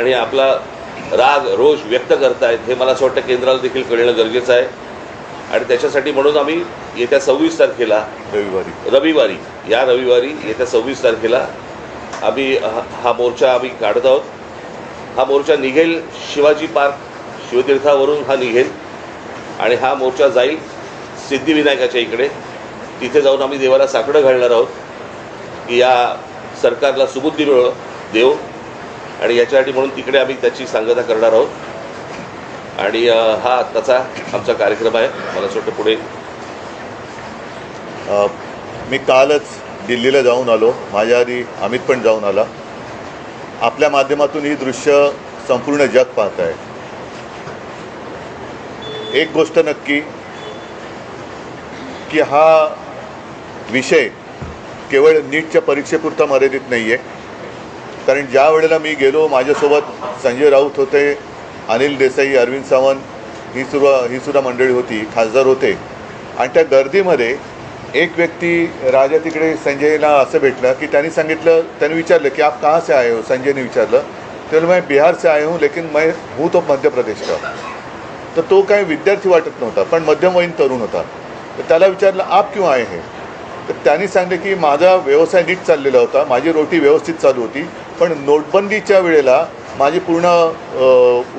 आणि आपला राग रोष व्यक्त करतायत हे मला असं वाटतं केंद्राला देखील कळणं गरजेचं आहे. आणि त्याच्यासाठी म्हणून आम्ही येत्या 26 तारखेला रविवारी येत्या 26 तारखेला आम्ही हा मोर्चा आम्ही काढत आहोत. हा मोर्चा निघेल शिवाजी पार्क शिवतीर्थावरून हा निघेल आणि हा मोर्चा जाईल सिद्धिविनायकाच्या इकडे. तिथे जाऊन आम्ही देवाला साकडं घालणार आहोत की या सरकारला सुबुद्धी देव आणि याच्यासाठी म्हणून तिकडे आम्ही त्याची सांगता करणार आहोत. आणि हा आत्ताचा आमचा कार्यक्रम आहे. मला असं वाटतं पुढे मी कालच दिल्लीला जाऊन आलो. माझ्या आधी अमित पण जाऊन आला. आपल्या माध्यमातून ही दृश्य संपूर्ण जग पाहत आहे. एक गोष्ट नक्की की हा विषय केवळ नीटच्या परीक्षेपुरता मर्यादित नाही आहे. कारण ज्या वेळेला मी गेलो माझ्यासोबत संजय राऊत होते, अनिल देसाई, अरविंद सावंत ही सुद्धा मंडळी होती, खासदार होते. आणि त्या गर्दीमध्ये एक व्यक्ती राजा तिकडे संजयला असं भेटलं की त्यांनी विचारलं की आप कहाँ से आए हो. संजयने विचारलं तर मैं बिहार से आया हूँ लेकिन मैं हूँ तो मध्य प्रदेश का. तर तो काही विद्यार्थी वाटत नव्हता पण मध्यमवयीन तरुण होता. तर त्याला विचारलं आप क्यों आए हैं. तर त्यांनी सांगितलं की माझा व्यवसाय नीट चाललेला होता, माझी रोटी व्यवस्थित चालू होती, पण नोटबंदीच्या वेळेला माझी पूर्ण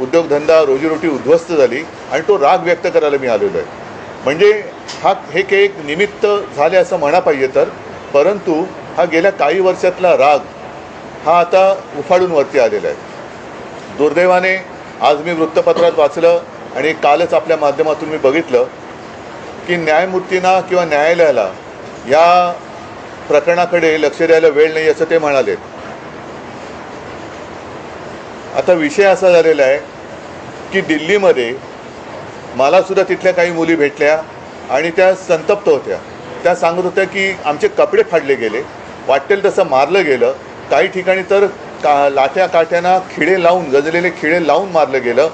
उद्योगधंदा रोजीरोटी उद्ध्वस्त झाली आणि तो राग व्यक्त करायला मी आलेलो आहे. म्हणजे हे काही एक निमित्त झाले असं म्हणा पाहिजे तर, परंतु हा गेल्या काही वर्षातला राग हा आता उफाळून वरती आलेला आहे. दुर्दैवाने आज मी वृत्तपत्रात वाचलं आणि कालच आपल्या माध्यमातून मी बघितलं की न्यायमूर्तींना किंवा न्यायालयाला या प्रकरणाकडे लक्ष द्यायला वेळ नाही असं ते म्हणाले. आता विषय असा झालेला आहे की दिल्लीमध्ये मलासुद्धा तिथल्या काही मुली भेटल्या आणि त्या संतप्त होत्या. त्या सांगत होत्या की आमचे कपडे फाडले गेले, वाटेल तसं मारलं गेलं, काही ठिकाणी तर लाट्या काट्यांना खिळे लावून, गजलेले खिळे लावून मारलं गेलं,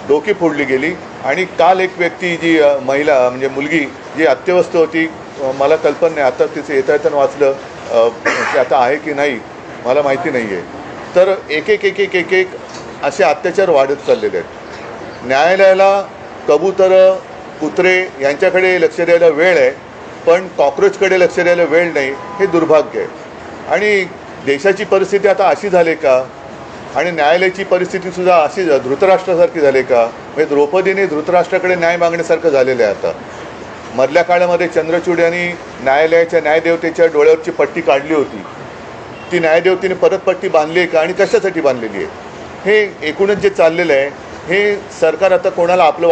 डोकी फोडली गेली. आणि काल एक व्यक्ती जी महिला म्हणजे मुलगी जी अत्यवस्थ होती, मला कल्पना नाही आता तिचं येता वाचलं की आता आहे की नाही मला माहिती नाही आहे. तर एक असे अत्याचार वाढत चाललेले आहेत. न्यायालयाला कबूतरं कुत्रे यांच्याकडे लक्ष द्यायला वेळ आहे पण कॉक्रोचकडे लक्ष द्यायला वेळ नाही, हे दुर्भाग्य आहे. आणि देशाची परिस्थिती आता अशी झाली का आणि न्यायालयाची परिस्थितीसुद्धा अशी धृतराष्ट्रासारखी झाली का. म्हणजे द्रौपदीने धृतराष्ट्राकडे न्याय मागण्यासारखं झालेलं आहे. आता मधल्या काळामध्ये चंद्रचूड यांनी न्यायालयाच्या न्यायदेवतेच्या डोळ्यावरची पट्टी काढली होती. ती न्यायदेवतेने परत पट्टी बांधली आहे का आणि कशासाठी बांधलेली आहे. हे एकूणच जे चाललेलं आहे हे सरकार आता कोणाला आपलं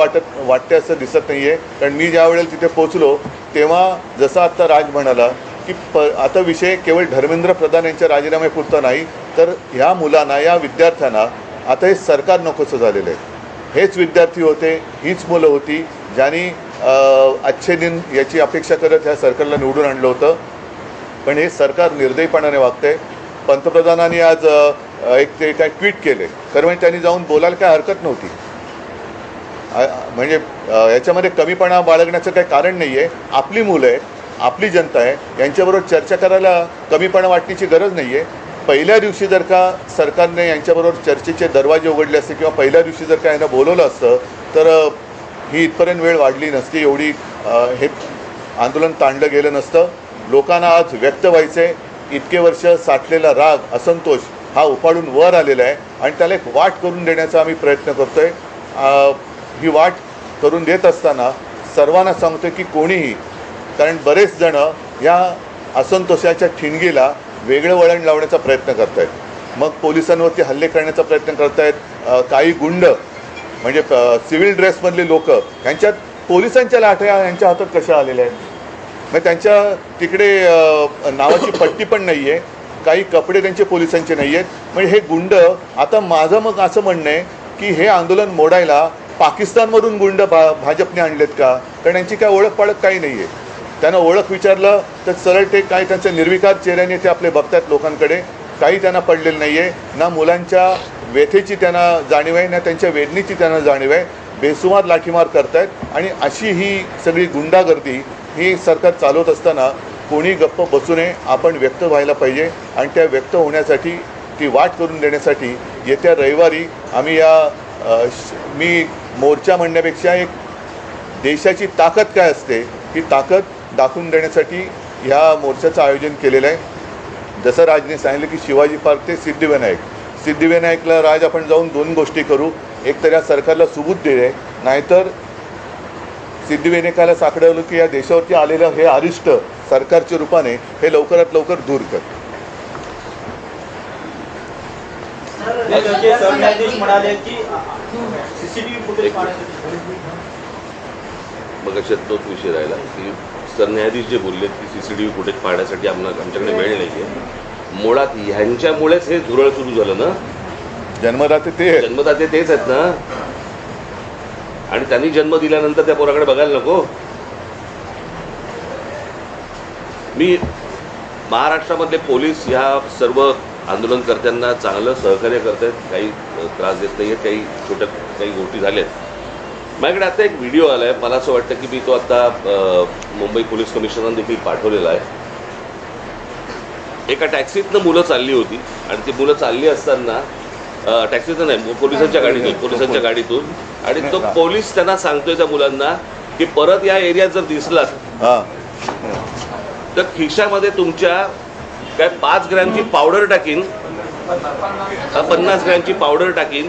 वाटते असं दिसत नाही आहे. कारण मी ज्या वेळेला तिथे पोचलो तेव्हा जसं आत्ता राज म्हणाला की आता विषय केवळ धर्मेंद्र प्रधान यांच्या राजीनाम्यापुरता नाही तर ह्या मुलांना, या विद्यार्थ्यांना आता हे सरकार नकोसं झालेलं आहे. हेच विद्यार्थी होते, हीच मुलं होती ज्यांनी अच्छे दिन याची अपेक्षा करत ह्या सरकारला निवडून आणलं होतं. पण हे सरकार निर्दयीपणाने वागतंय. पंतप्रधानांनी आज ते काय ट्विट केले, खरं म्हणजे त्यांनी जाऊन बोलायला काय हरकत नव्हती. म्हणजे याच्यामध्ये कमीपणा बाळगण्याचं काही कारण नाही आहे. आपली मुलं आहेत, आपली जनता आहे, यांच्याबरोबर चर्चा करायला कमीपणा वाटण्याची गरज नाही आहे. पहिल्या दिवशी जर का सरकारने यांच्याबरोबर चर्चेचे दरवाजे उघडले असते किंवा पहिल्या दिवशी जर का यांना बोलवलं असतं तर ही इथपर्यंत वेळ वाढली नसती, एवढी हे आंदोलन ताणलं गेलं नसतं. लोकांना आज व्यक्त व्हायचे, इतके वर्ष साठलेला राग, असंतोष हा उफाळून वर आलेला आहे आणि त्याला एक वाट करून देण्याचा आम्ही प्रयत्न करतो आहे. ही वाट करून देत असताना सर्वांना सांगतो की कोणीही, कारण बरेच जणं या असंतोषाच्या ठिणगीला वेगळं वळण लावण्याचा प्रयत्न करत आहेत. मग पोलिसांवरती हल्ले करण्याचा प्रयत्न करत आहेत. काही गुंड म्हणजे सिव्हिल ड्रेसमधले लोक, ह्यांच्यात पोलिसांच्या लाठ्या यांच्या हातात कशा आलेल्या आहेत. मग त्यांच्या तिकडे नावाची पट्टी पण नाही आहे, काही कपडे त्यांचे पोलिसांचे नाही आहेत. म्हणजे हे गुंड, आता माझं मग असं म्हणणं आहे की हे आंदोलन मोडायला पाकिस्तानमधून गुंड भाजपने आणलेत का. कारण यांची काय ओळख पाळख काही नाही आहे. त्यांना ओळख विचारलं तर सरळ ते काय त्यांच्या निर्विकार चेहऱ्याने ते आपले बघतात लोकांकडे. काही त्यांना पडलेलं नाही आहे. ना मुलांच्या व्यथेची त्यांना जाणीव आहे, ना त्यांच्या वेदनेची त्यांना जाणीव आहे. बेसुमार लाठीमार करतायत आणि अशी ही सगळी गुंडागर्दी ही सरकार चालवत असताना कोणी गप्प बसू नये. आपण व्यक्त व्हायला पाहिजे आणि त्या व्यक्त होण्यासाठी ती वाट करून देण्यासाठी येत्या रविवारी आम्ही मी मोर्चा म्हणण्यापेक्षा एक देशाची ताकद काय असते ही ताकद दाखवून देण्यासाठी ह्या मोर्चाचं आयोजन केलेलं आहे. जसं राजने सांगितलं की शिवाजी पार्क ते सिद्धिविनायकला राज आपण जाऊन 2 गोष्टी करू. एक तर या सरकारला सुबूत दे, नाहीतर सिद्धिविनायकाला साकडवलं की या देशावरती आलेलं हे अरिष्ट सरकारच्या रूपाने हे लवकरात लवकर दूर कर. सरन्यायाधीश म्हणाले की सीसीटीव्ही फुटेज मग तोच विषय राहिला की सरन्यायाधीश जे बोललेत की सीसीटीव्ही फुटेज पाहण्यासाठी आमच्याकडे वेळ नाही आहे. मुळात ह्यांच्यामुळेच हे झुरळ सुरू झालं ना. जन्मदाते तेच आहेत ना. आणि त्यांनी जन्म दिल्यानंतर त्या पोराकडे बघायला नको. मी महाराष्ट्रामधले पोलीस ह्या सर्व आंदोलनकर्त्यांना चांगलं सहकार्य करत आहेत. काही त्रास देत नाही आहेत. काही गोष्टी झाल्यात. माझ्याकडे आता एक व्हिडिओ आला आहे. मला असं वाटतं की मी तो आता मुंबई पोलीस कमिशनरने देखील पाठवलेला आहे. एका टॅक्सीतनं मुलं चालली होती आणि ती मुलं चालली असताना टॅक्सीतनं नाही, पोलिसांच्या गाडीतून आणि तो पोलीस त्यांना सांगतोय त्या मुलांना की परत या एरियात जर दिसलात तर खिशामध्ये तुमच्या काय 5 ग्रॅमची पावडर टाकीन, 50 ग्रॅमची पावडर टाकीन,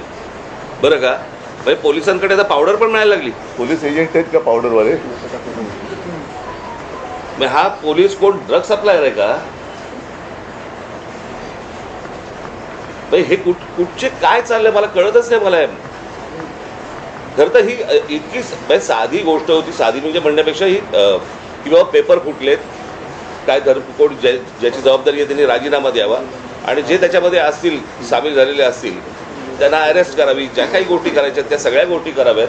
बरं का. म्हणजे पोलिसांकडे आता पावडर पण मिळायला लागली. पोलीस एजंट आहेत का पावडरवाले? मग हा पोलीस कोण ड्रग सप्लायर आहे का? हे कुठचे काय चाललंय मला कळतच नाही. मला खरं तर ही इतकी साधी गोष्ट होती. साधी म्हणजे म्हणण्यापेक्षा ही की बाबा पेपर फुटलेत, काय कोण ज्याची जबाबदारी आहे त्यांनी राजीनामा द्यावा आणि जे त्याच्यामध्ये असतील सामील झालेले असतील त्यांना अरेस्ट करावी. ज्या काही गोष्टी करायच्या त्या सगळ्या गोष्टी कराव्यात.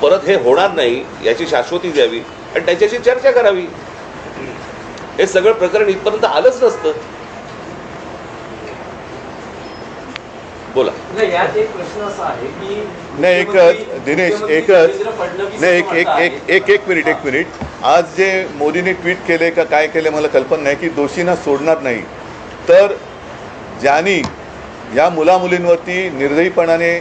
परत हे होणार नाही याची शाश्वती द्यावी आणि त्याच्याशी चर्चा करावी. हे सगळं प्रकरण इथपर्यंत आलंच नसतं. बोला. यात एक प्रश्न असा आहे की नाही दिनेश एक मिनिट आज जे मोदींनी ट्विट केले का काय केले मला कल्पना नाही की दोषींना सोडणार नाही. तर ज्यांनी या मुलामुलींवरती निर्दयीपणाने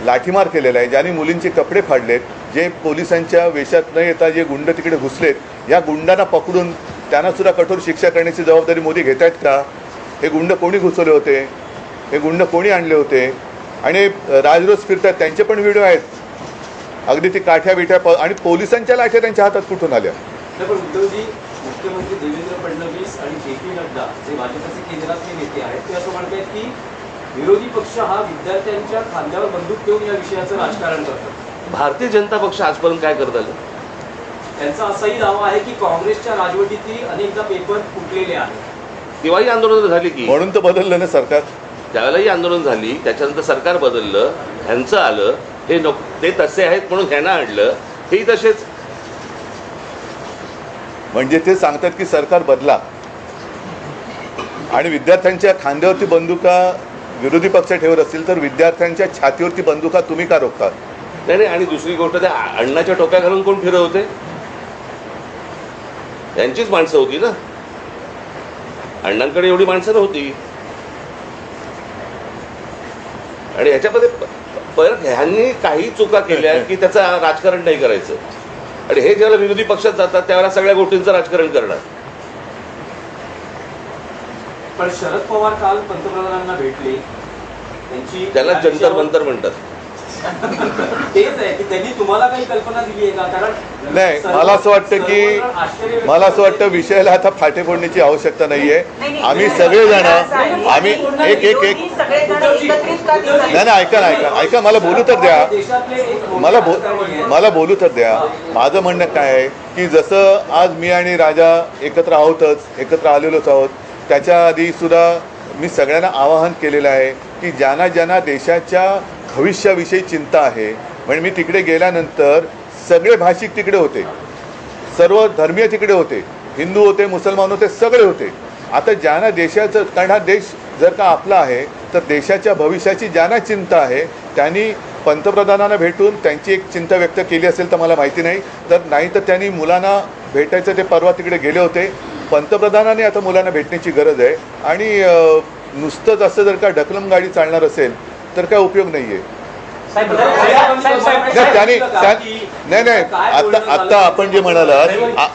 लाठीमार केलेला आहे, ज्यांनी मुलींचे कपडे फाडलेत, जे पोलिसांच्या वेशात न येता जे गुंड तिकडे घुसलेत, या गुंडांना पकडून त्यांना सुद्धा कठोर शिक्षा करण्याची जबाबदारी मोदी घेत आहेत का? हे गुंड कोणी घुसवले होते? हे गुंड कोणी आणले होते? आणि राजरोज फिरतात त्यांचे पण व्हिडिओ आहेत. अगदी ती काठ्या बिठ्या आणि पोलिसांच्या लाठ्या त्यांच्या हातात कुठून आल्या? पण उद्धवजी, मुख्यमंत्री देवेंद्र फडणवीस आणि जे.पी. नड्डा जे भाजपचे केंद्रातले नेते आहेत ते असं म्हणतात की विरोधी पक्ष हा विद्यार्थ्यांच्या खांद्यावर बंदूक ठेवून या विषयाचं राजकारण करतात. भारतीय जनता पक्ष आजपर्यंत काय करत आलं? त्यांचा असाही दावा आहे की काँग्रेसच्या राजवटीतही अनेकदा पेपर फुटलेले आहेत. तेव्हाही आंदोलन झाली की. म्हणून तर बदललं ना सरकार. त्यावेळेलाही आंदोलन झाली, त्याच्यानंतर सरकार बदललं, ह्यांचं आलं. हे ते तसे आहेत म्हणून ह्यांना आणलं. हेही तसेच. म्हणजे ते सांगतात की सरकार बदला आणि विद्यार्थ्यांच्या खांद्यावरती बंदुका विरोधी पक्ष ठेवत असतील तर विद्यार्थ्यांच्या छातीवरती बंदुका तुम्ही का रोखतात? नाही. आणि दुसरी गोष्ट त्या अण्णाच्या टोप्या घालून कोण फिरत होते? त्यांचीच माणसं होती ना. अण्णांकडे एवढी माणसं नव्हती. आणि ह्याच्यामध्ये परत ह्यांनी काही चुका केल्या की त्याचं राजकारण नाही करायचं. आणि हे ज्यावेळेला विरोधी पक्षात जातात त्यावेळेला सगळ्या गोष्टींचं राजकारण करणार. पण शरद पवार काल पंतप्रधानांना भेटले. त्याला जंतर मंतर म्हणतात. तेच आहे की त्यांनी तुम्हाला काही कल्पना दिली आहे का? कारण नाही, मला असं वाटतं विषयाला आता फाटे फोडण्याची आवश्यकता नाहीये. आम्ही सगळेजण आम्ही एक नाही ऐका मला बोलू तर द्या. मला बोलू तर द्या. माझं म्हणणं काय आहे की जसं आज मी आणि राजा एकत्र एकत्र आलेलोच आहोत, त्याच्या आधी सुद्धा मी सगळ्यांना आवाहन केलेलं आहे की ज्यांना देशाच्या भविष्याविषयी चिंता आहे. म्हणजे मी तिकडे गेल्यानंतर सगळे भाषिक तिकडे होते, सर्व धर्मीय तिकडे होते, हिंदू होते, मुसलमान होते, सगळे होते. आता ज्यांना देशाचं, कारण हा देश जर का आपला आहे तर देशाच्या भविष्याची ज्यांना चिंता आहे त्यांनी पंतप्रधानांना भेटून त्यांची एक चिंता व्यक्त केली असेल तर मला माहिती नाही. तर त्यांनी मुलांना भेटायचं, ते परवा तिकडे गेले होते. पंतप्रधानांनी आता मुलांना भेटण्याची गरज आहे आणि नुसतंच असं जर का ढकलम गाडी चालणार असेल तर काय उपयोग नाही आहे. नाही आता आपण जे म्हणालात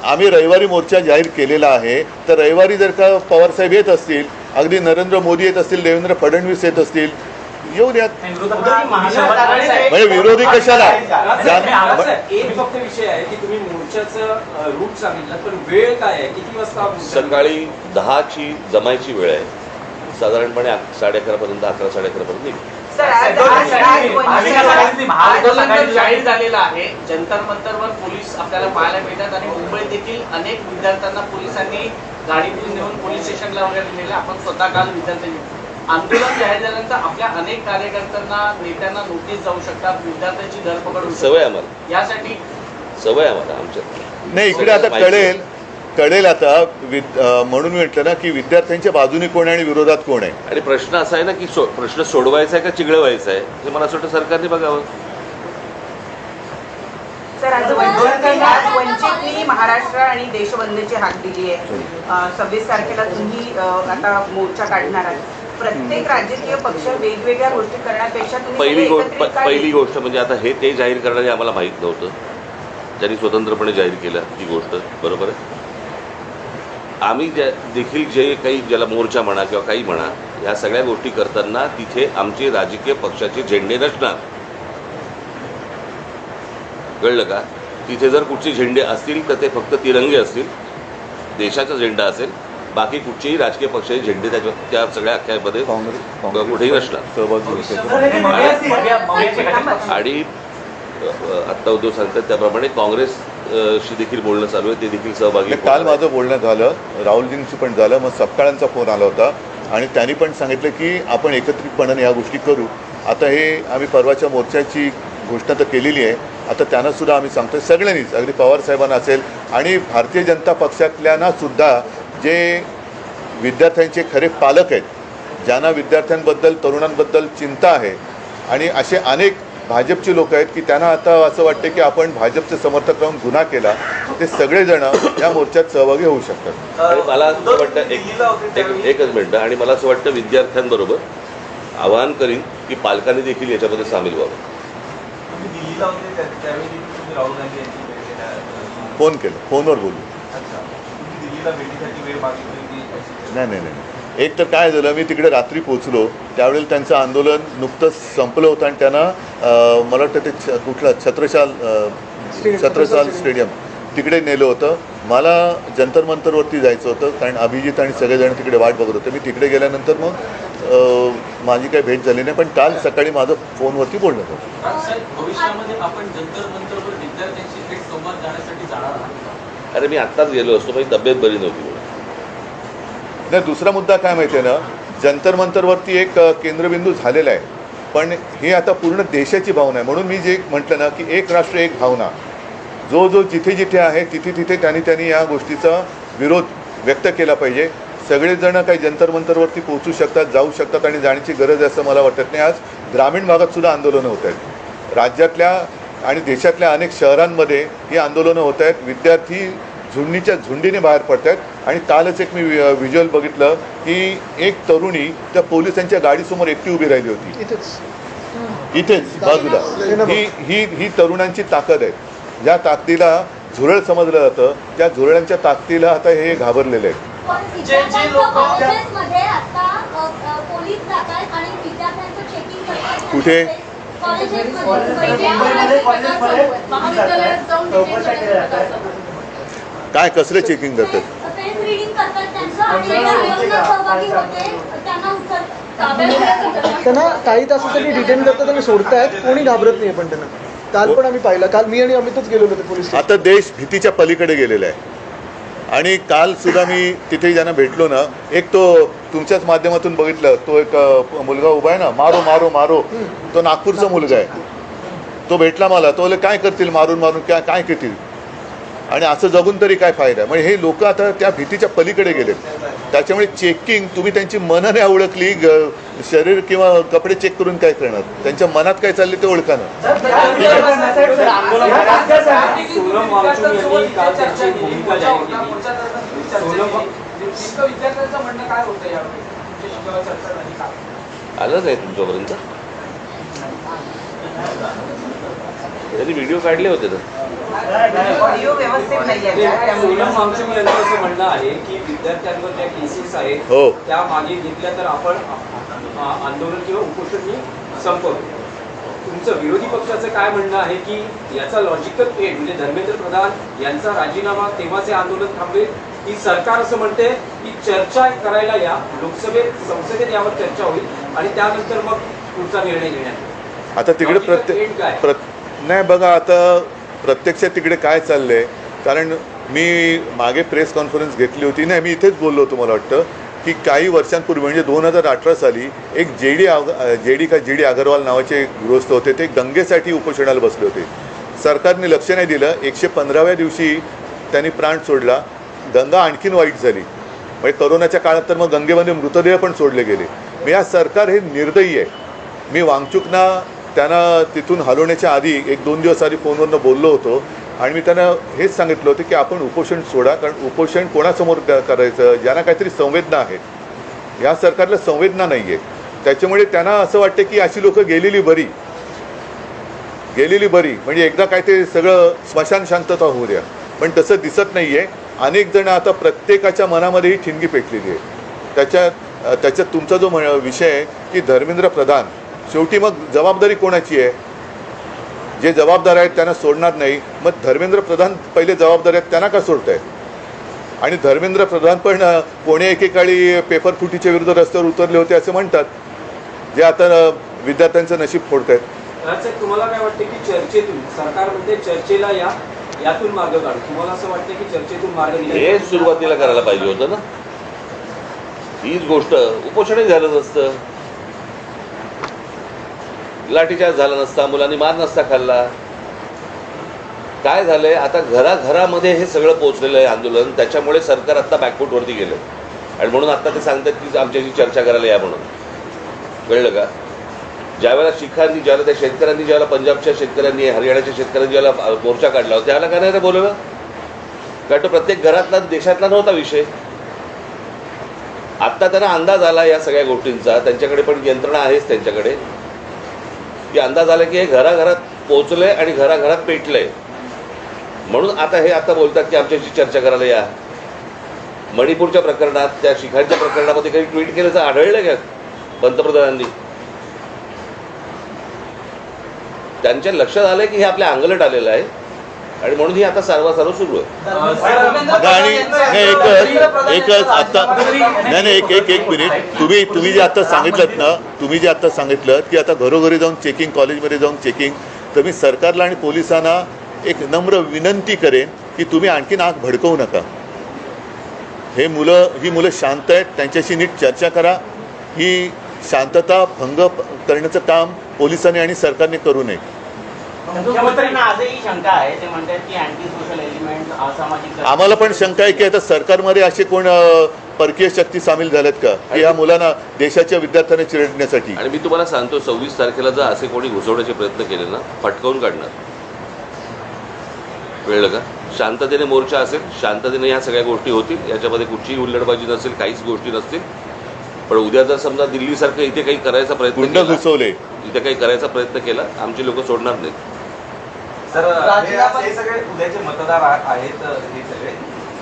आम्ही रविवारी मोर्चा जाहीर केलेला आहे, तर रविवारी जर का पवारसाहेब येत असतील, अगदी नरेंद्र मोदी येत असतील, देवेंद्र फडणवीस येत असतील, येऊ द्यात. म्हणजे विरोधी कशाला? एक फक्त विषय आहे की तुम्ही मोर्चाचं रूट सांगितलं, पण वेळ काय आहे, किती वाजता? सकाळी 10ची जमायची वेळ आहे, साधारणपणे 11:30 पर्यंत, 11, 11:30 पर्यंत निघू. आंदोलन जाहीर झालेलं आहे. जंतर मंतरवर पोलीस आपल्याला पाहायला मिळतात आणि मुंबईत देखील अनेक विद्यार्थ्यांना पोलिसांनी गाडीतून नेऊन पोलीस स्टेशनला वगैरे नेले. आपण स्वतः काल विद्यार्थ्यांनी आंदोलन जाहीर झाल्यानंतर आपल्या अनेक कार्यकर्त्यांना नेत्यांना नोटीस जाऊ शकतात, विद्यार्थ्यांची धरपकड होऊ सवय शकते. आम्हाला, यासाठी सवय आम्हाला आमच्या नाही, इकडे आता कळेल आता म्हणून म्हटलं ना की विद्यार्थ्यांच्या बाजूने कोण आहे आणि विरोधात कोण आहे. आणि प्रश्न असा आहे ना की प्रश्न सोडवायचा आहे का चिघळवायचा आहे, हे मला असं वाटतं सरकारने बघावं. सर, आज वंचितनी महाराष्ट्र आणि देशबंदची हाक दिली आहे. 26 तारखेला तुम्ही आता मोर्चा काढणार आहात. प्रत्येक राजकीय पक्ष वेगवेगळ्या गोष्टी करण्यापेक्षा पहिली गोष्ट म्हणजे आता हे ते जाहीर करणारे आम्हाला माहीत नव्हतं, त्यांनी स्वतंत्रपणे जाहीर केलं ही गोष्ट, बरोबर आहे. आम्ही देखील जे काही, ज्याला मोर्चा म्हणा किंवा काही म्हणा, या सगळ्या गोष्टी करताना तिथे आमचे राजकीय पक्षाचे झेंडे नसणार, कळलं का? तिथे जर कुठचे झेंडे असतील तर ते फक्त तिरंगे असतील, देशाचा झेंडा असेल, बाकी कुठचेही राजकीय पक्षाचे झेंडे त्या सगळ्या अख्यामध्ये कुठेही नसणार. आणि आत्ता उद्धव सांगतात त्याप्रमाणे काँग्रेसशी देखील बोलणं चालू आहे, ते देखील सहभागी. काल माझं बोलणं झालं, राहुलजींशी पण झालं, मग सपकाळांचा फोन आला होता आणि त्यांनी पण सांगितलं की आपण एकत्रितपणाने या गोष्टी करू. आता हे आम्ही परवाच्या मोर्चाची घोषणा तर केलेली आहे, आता त्यांना सुद्धा आम्ही सांगतोय सगळ्यांनीच, अगदी पवारसाहेबांना असेल आणि भारतीय जनता पक्षातल्यांना सुद्धा, जे विद्यार्थ्यांचे खरे पालक आहेत, ज्यांना विद्यार्थ्यांबद्दल, तरुणांबद्दल चिंता आहे, आणि असे अनेक भाजपची लोक आहेत की त्यांना आता असं वाटते की आपण भाजपचे समर्थक राहून गुन्हा केला, ते सगळेजण या मोर्चात सहभागी होऊ शकतात. आणि मला असं वाटतं एकच मिनटं, आणि मला असं वाटतं विद्यार्थ्यांबरोबर आवाहन करीन की पालकांनी देखील याच्यामध्ये सामील व्हावं. फोन केलं, फोनवर बोलू. नाही, एक तर काय झालं, मी तिकडे रात्री पोचलो त्यावेळेला त्यांचं आंदोलन नुकतंच संपलं होतं आणि त्यांना मला वाटतं ते कुठलं छत्रसाल स्टेडियम तिकडे नेलं होतं. मला जंतर मंतरवरती जायचं होतं कारण अभिजित आणि सगळेजण तिकडे वाट बघत होते. मी तिकडे गेल्यानंतर मग माझी काही भेट झाली नाही, पण काल सकाळी माझं फोनवरती बोलणं होतं. भविष्यामध्ये आपण जंतर मंतरवर विद्यार्थ्यांशी थेट संवाद जाण्यासाठी जाणार आहात? अरे मी आत्ताच गेलो असतो, माझी तब्येत बरी नव्हती. नाही, दुसरा मुद्दा काय माहिती आहे ना, जंतर मंतरवरती एक केंद्रबिंदू झालेला आहे, पण हे आता पूर्ण देशाची भावना आहे. म्हणून मी जे म्हटलं ना की एक राष्ट्र एक भावना, जो जिथे जिथे आहे तिथे त्यांनी या गोष्टीचा विरोध व्यक्त केला पाहिजे. सगळेजण काही जंतर मंतरवरती पोहोचू शकतात, जाऊ शकतात आणि जाण्याची गरज आहे असं मला वाटत नाही. आज ग्रामीण भागात सुद्धा आंदोलनं होत आहेत, राज्यातल्या आणि देशातल्या अनेक शहरांमध्ये ही आंदोलनं होत आहेत. विद्यार्थी झुंडीच्या झुंडीने बाहेर पडत आहेत. आणि कालच एक मी व्हिज्युअल बघितलं की एक तरुणी त्या पोलिसांच्या गाडीसमोर एकटी उभी राहिली होती, इथेच बाजूला. ही तरुणांची ताकद आहे. ज्या ताकदीला झुरळ समजलं जातं, त्या झुरळांच्या ताकदीला आता हे घाबरलेले आहेत. कुठे? काय कसले चेकिंग करतात? त्यांना काही तासासाठी डिटेन करतात आणि सोडतायत, कोणी घाबरत नाही. पण त्यांना काल पण आम्ही पाहिलं, काल मी आणि अमितच गेलो होतो पोलीस. आता देश भीतीच्या पलीकडे गेलेला आहे. आणि काल सुद्धा मी तिथे ज्यांना भेटलो ना, एक तो तुमच्याच माध्यमातून बघितलं, तो एक मुलगा उभा आहे ना, मारो मारो मारो, तो नागपूरचा मुलगा आहे. तो भेटला मला, तो बोले काय करतील मारून मारून, काय करतील, आणि असं जगून तरी काय फायदा. म्हणजे हे लोक आता त्या भीतीच्या पलीकडे गेलेत. त्याच्यामुळे चेकिंग, तुम्ही त्यांची मनं नाही ओळखली, शरीर किंवा कपडे चेक करून काय करणार, त्यांच्या मनात काय चालले ते ओळखानं. त्यांच्याशी चर्चा झाली का? आलं नाही तुमच्यापर्यंत? त्यांनी व्हिडिओ काढले होते ना. ऑडिओ व्यवस्थित नाही आहे सोनम वांगचुक यांचं असं म्हणणं आहे की विद्यार्थ्यांवर ज्या केसेस आहेत हो. त्या मागे घेतल्या तर आपण आंदोलन किंवा उपोषण संपवू. तुमचं विरोधी पक्षाचं काय म्हणणं आहे की याचा लॉजिकल एंड म्हणजे धर्मेंद्र प्रधान यांचा राजीनामा तेव्हाचे आंदोलन थांबेल की सरकार असं म्हणते की चर्चा करायला या लोकसभेत संसदेत यावर चर्चा होईल आणि त्यानंतर मग पुढचा निर्णय घेण्यात येईल? आता तिकडे Logical end काय? नाही बघा, आता प्रत्यक्षात तिकडे काय चाललंय, कारण मी मागे प्रेस कॉन्फरन्स घेतली होती. नाही, मी इथेच बोललो होतो, मला वाटतं की काही वर्षांपूर्वी म्हणजे 2018 साली एक जी डी अगरवाल नावाचे गृहस्थ होते, ते गंगेसाठी उपोषणाला बसले होते. सरकारने लक्ष नाही दिलं. 115व्या दिवशी त्यांनी प्राण सोडला. गंगा आणखीन वाईट झाली. म्हणजे करोनाच्या काळात तर मग गंगेमध्ये मृतदेह पण सोडले गेले. मी आज सरकार हे निर्दयी आहे. मी वांगचुकना त्यांना तिथून हलवण्याच्या आधी 1-2 दिवस आधी फोनवरनं बोललो होतो आणि मी त्यांना हेच सांगितलं होतं की आपण उपोषण सोडा, कारण उपोषण कोणासमोर करायचं, ज्यांना काहीतरी संवेदना आहेत. या सरकारला संवेदना नाही आहे. त्याच्यामुळे त्यांना असं वाटतं की अशी लोकं गेलेली बरी, म्हणजे एकदा काय ते सगळं स्मशान शांतता होऊ द्या. पण तसं दिसत नाही आहे. अनेक जण आता प्रत्येकाच्या मनामध्ये ही ठिणगी पेटलेली आहे. त्याच्यात तुमचा जो विषय आहे की धर्मेंद्र प्रधान, शेवटी मग जबाबदारी कोणाची आहे? जे जबाबदार आहेत त्यांना सोडणार नाही. मग धर्मेंद्र प्रधान पहिले जबाबदार आहेत, त्यांना का सोडताय? आणि धर्मेंद्र प्रधान पण कोणी एकेकाळी पेपर फुटीच्या विरुद्ध रस्त्यावर उतरले होते असं म्हणतात, जे आता विद्यार्थ्यांचं नशीब फोडतायत. राजसाहेब, तुम्हाला काय वाटतं की चर्चेतून सरकार म्हणते चर्चेला यातून मार्ग काढू, तुम्हाला असं वाटतं की चर्चेतून मार्ग हे सुरुवातीला करायला पाहिजे होतं ना. हीच गोष्ट उपोषणही झालं नसतं, लाठीचार्ज झाला नसता, मुलांनी मार नसता खाल्ला. काय झालंय आता, घराघरामध्ये हे सगळं पोहोचलेलं आहे आंदोलन. त्याच्यामुळे सरकार आत्ता बॅकफूटवरती गेलं आणि म्हणून आत्ता ते सांगतात की आमच्याशी चर्चा करायला या म्हणून. कळलं का? ज्यावेळेला ज्यावेळेला त्या शेतकऱ्यांनी, ज्यावेळेला पंजाबच्या शेतकऱ्यांनी, हरियाणाच्या शेतकऱ्यांनी ज्यावेळेला मोर्चा काढला होता, त्यावेळेला काय नाही बोलवलं? कारण तो प्रत्येक घरातला, देशातला नव्हता विषय. आत्ता त्यांना अंदाज आला या सगळ्या गोष्टींचा. त्यांच्याकडे पण यंत्रणा आहेच त्यांच्याकडे, की अंदाज आला की हे घराघरात पोहोचलंय आणि घराघरात पेटलंय. म्हणून आता बोलतात की आमच्याशी चर्चा करायला या. मणिपूरच्या प्रकरणात, त्या शिखांच्या प्रकरणामध्ये काही ट्विट केल्याचं आढळलं का पंतप्रधानांनी? त्यांच्या लक्षात आलंय की हे आपल्या अंगलट आलेलं आहे आणि म्हणून ही आता सर्व सुरू आहे. आणि एकच आता नाही एक मिनिट, तुम्ही जे आता सांगितलं ना, की आता घरोघरी जाऊन चेकिंग, कॉलेजमध्ये जाऊन चेकिंग, तर मी सरकारला आणि पोलिसांना एक नम्र विनंती करेन की तुम्ही आणखीन आग भडकवू नका. ही मुलं शांत आहेत, त्यांच्याशी नीट चर्चा करा. ही शांतता भंग करण्याचं काम पोलिसांनी आणि सरकारने करू नये. मुख्यमंत्र्यांना आजही शंका आहे, ते म्हणतात की अँटी सोशल एलिमेंट, असामाजिक. आम्हाला पण शंका आहे की आता सरकारमध्ये असे कोण परकीय शक्ती सामील झाल्यात का की या मुलांना, देशाच्या विद्यार्थ्यांना चिरडण्यासाठी? आणि मी तुम्हाला सांगतो, 26 तारखेला जर असे कोणी घुसवण्याचे प्रयत्न केले ना, फटकावून काढणार. कळलं का? शांततेने मोर्चा असेल, शांततेने ह्या सगळ्या गोष्टी होतील, याच्यामध्ये कुठचीही हुल्लडबाजी नसेल, काहीच गोष्टी नसतील. पण उद्या जर समजा दिल्लीसारखं इथे काही करायचा प्रयत्न केला, घुसवले, इथे काही करायचा प्रयत्न केला, आमची लोक सोडणार नाहीत. सर, हे सगळे उद्याचे मतदार आहेत, हे सगळे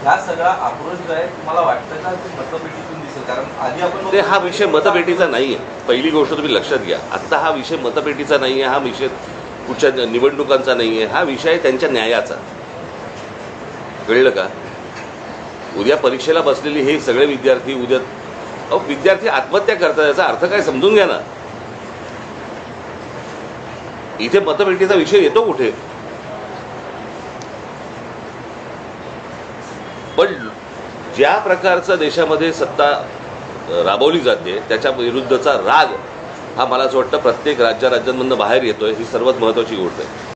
ह्या सगळा आक्रोश जो आहे, तुम्हाला वाटतं का मतपेटीतून दिसेल? कारण आधी आपण हा विषय मतपेटीचा नाही आहे. पहिली गोष्ट तुम्ही लक्षात घ्या, आत्ता हा विषय मतपेटीचा नाही आहे, हा विषय कुठच्या निवडणुकांचा नाही आहे, हा विषय त्यांच्या न्यायाचा. कळलं का? उद्या परीक्षेला बसलेले हे सगळे विद्यार्थी विद्यार्थी आत्महत्या करतात, याचा अर्थ काय समजून घ्या ना. इथे मतपेटीचा विषय येतो कुठे? पण ज्या प्रकारचा देशामध्ये सत्ता राबवली जाते त्याच्या विरुद्धचा राग हा मला असं वाटतं प्रत्येक राज्यांमधून बाहेर येतोय. ही सर्वात महत्त्वाची गोष्ट आहे.